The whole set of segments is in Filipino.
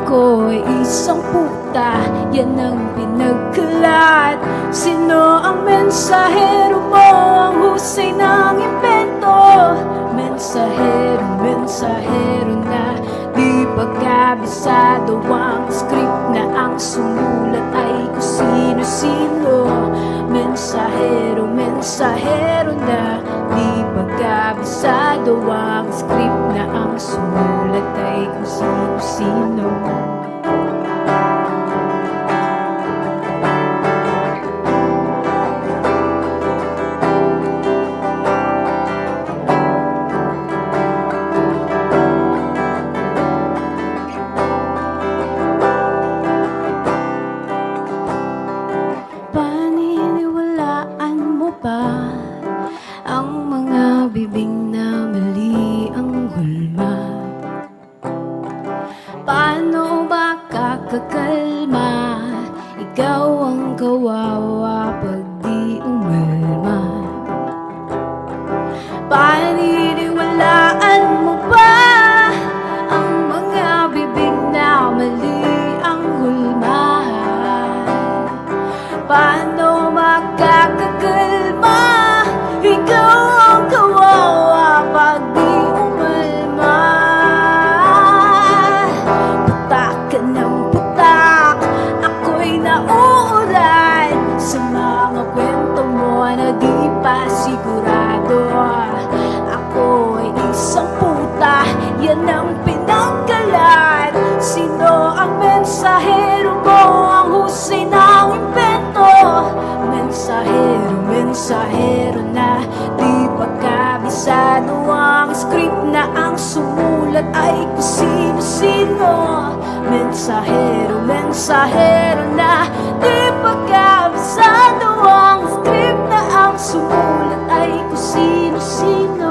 Ako'y isang puta, yan ang pinagkalat. Sino ang mensahero mo? Ang husay ng impento. Mensahero, mensahero na di pagkabisado. Ang script na ang sumulat ay kung sino-sino. Mensahero, mensahero na di pagkabisado. Ang script na ang sumulat ay kung sino-sino. Paniniwalaan mo ba ang mga bibig na mali ang hulma? Paano ba kakakalma? Ikaw ang kawawa pag di umalma. Paniniwalaan mo ba ang mga bibig na mali ang hulma? Paano makakakalma? Ikaw ang kawawa pag di umalma. Putak ka ng putak, ako'y nauulan sa mga kwento mo na di pa sigurado. Ako'y isang puta, yan ang pinagkalat. Sino ang mensahero mo? Ang husay ng impento. Mensahero, mensahero na di pagkabisado. Ang script na ang sumulat ay kung sino-sino. Mensahero, mensahero na di pagkabisado. Ang script na ang sumulat ay kung sino-sino.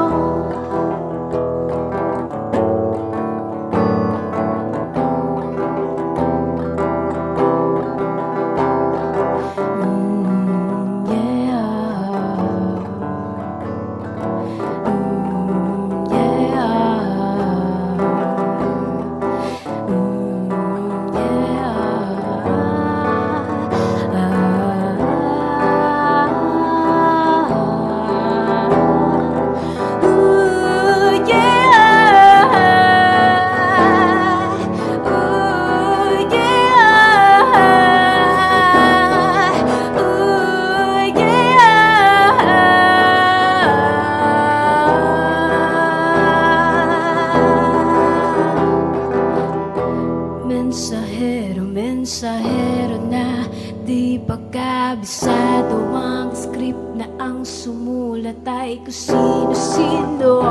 Mensahero, mensahero na di pagkabisado. Ang script na ang sumulat ay kung sino-sino.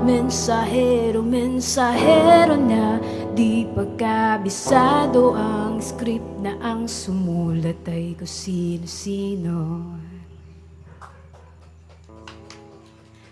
Mensahero, mensahero na di pagkabisado. Ang script na ang sumulat ay kung sino-sino.